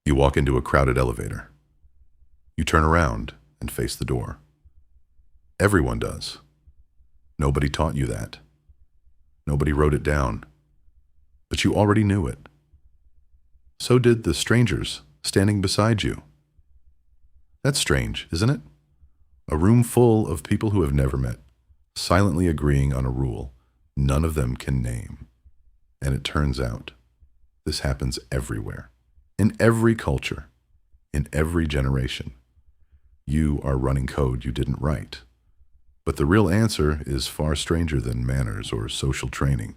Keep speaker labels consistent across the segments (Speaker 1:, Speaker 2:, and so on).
Speaker 1: You walk into a crowded elevator. You turn around and face the door. Everyone does. Nobody taught you that. Nobody wrote it down. But you already knew it. So did the strangers standing beside you. That's strange, isn't it? A room full of people who have never met, silently agreeing on a rule none of them can name. And it turns out, this happens everywhere, in every culture, in every generation. You are running code you didn't write. But the real answer is far stranger than manners or social training.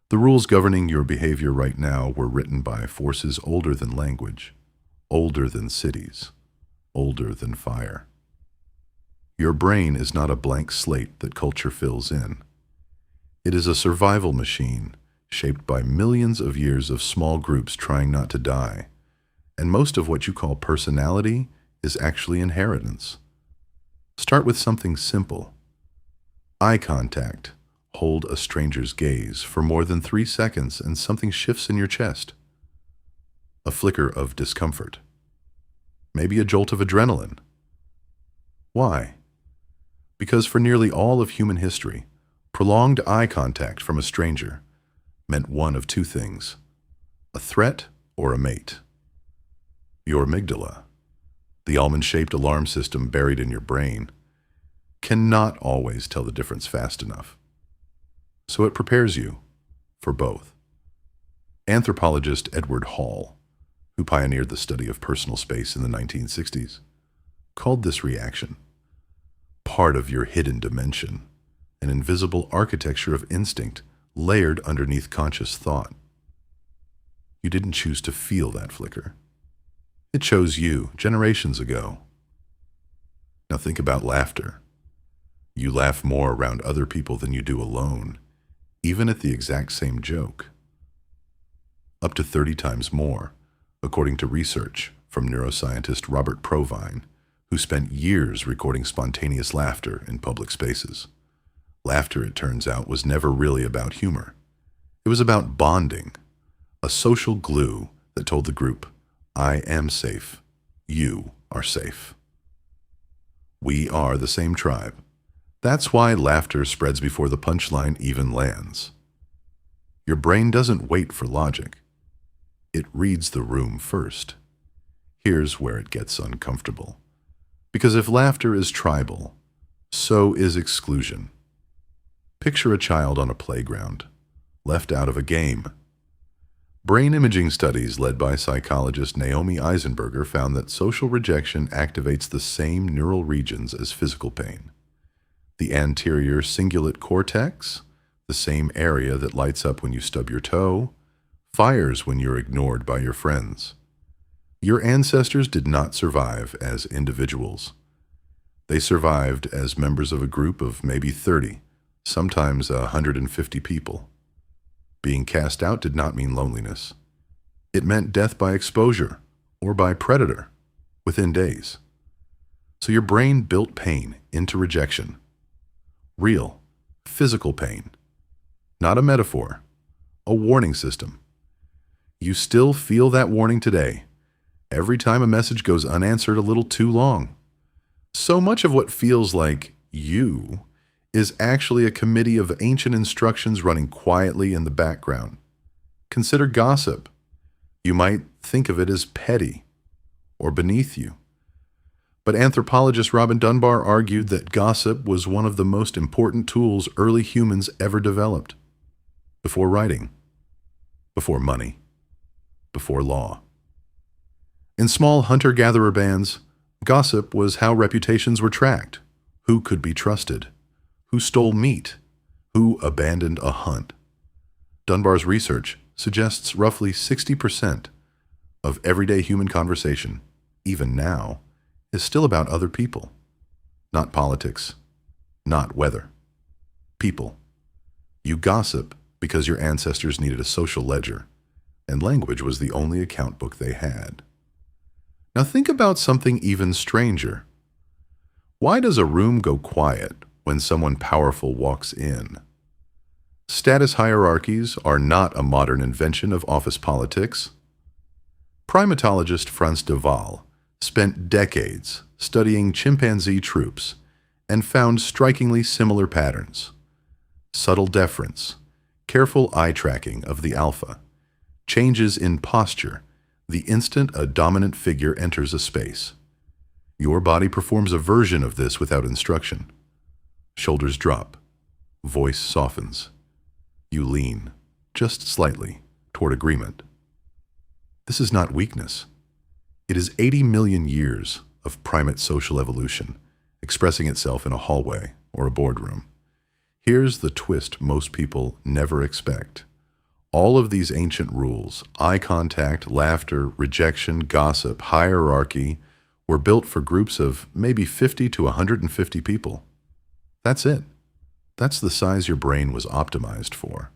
Speaker 1: The rules governing your behavior right now were written by forces older than language, older than cities, older than fire. Your brain is not a blank slate that culture fills in. It is a survival machine shaped by millions of years of small groups trying not to die, and most of what you call personality is actually inheritance. Start with something simple. Eye contact. Hold a stranger's gaze for more than 3 seconds and something shifts in your chest. A flicker of discomfort. Maybe a jolt of adrenaline. Why? Because for nearly all of human history, prolonged eye contact from a stranger meant one of two things: a threat or a mate. Your amygdala, the almond-shaped alarm system buried in your brain, cannot always tell the difference fast enough. So it prepares you for both. Anthropologist Edward Hall, who pioneered the study of personal space in the 1960s, called this reaction part of your hidden dimension, an invisible architecture of instinct layered underneath conscious thought. You didn't choose to feel that flicker. It chose you generations ago. Now think about laughter. You laugh more around other people than you do alone, even at the exact same joke. Up to 30 times more, according to research from neuroscientist Robert Provine, who spent years recording spontaneous laughter in public spaces. Laughter, it turns out, was never really about humor. It was about bonding, a social glue that told the group, I am safe, you are safe. We are the same tribe. That's why laughter spreads before the punchline even lands. Your brain doesn't wait for logic. It reads the room first. Here's where it gets uncomfortable. Because if laughter is tribal, so is exclusion. Picture a child on a playground, left out of a game. Brain imaging studies led by psychologist Naomi Eisenberger found that social rejection activates the same neural regions as physical pain. The anterior cingulate cortex, the same area that lights up when you stub your toe, fires when you're ignored by your friends. Your ancestors did not survive as individuals. They survived as members of a group of maybe 30, sometimes 150 people. Being cast out did not mean loneliness. It meant death by exposure or by predator within days. So your brain built pain into rejection. Real, physical pain. Not a metaphor, a warning system. You still feel that warning today, every time a message goes unanswered a little too long. So much of what feels like you is actually a committee of ancient instructions running quietly in the background. Consider gossip. You might think of it as petty or beneath you. But anthropologist Robin Dunbar argued that gossip was one of the most important tools early humans ever developed. Before writing, before money, before law. In small hunter-gatherer bands, gossip was how reputations were tracked, who could be trusted, who stole meat, who abandoned a hunt. Dunbar's research suggests roughly 60% of everyday human conversation, even now, is still about other people. Not politics, not weather. People. You gossip because your ancestors needed a social ledger, and language was the only account book they had. Now think about something even stranger. Why does a room go quiet when someone powerful walks in? Status hierarchies are not a modern invention of office politics. Primatologist Franz de Waal spent decades studying chimpanzee troops and found strikingly similar patterns. Subtle deference, careful eye tracking of the alpha, changes in posture the instant a dominant figure enters a space. Your body performs a version of this without instruction. Shoulders drop, voice softens. You lean, just slightly, toward agreement. This is not weakness. It is 80 million years of primate social evolution expressing itself in a hallway or a boardroom. Here's the twist most people never expect. All of these ancient rules, eye contact, laughter, rejection, gossip, hierarchy, were built for groups of maybe 50 to 150 people. That's it. That's the size your brain was optimized for.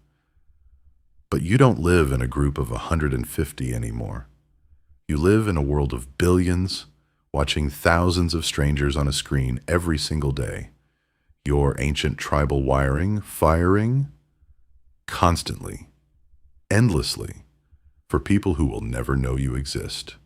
Speaker 1: But you don't live in a group of 150 anymore. You live in a world of billions, watching thousands of strangers on a screen every single day. Your ancient tribal wiring firing constantly, endlessly, for people who will never know you exist.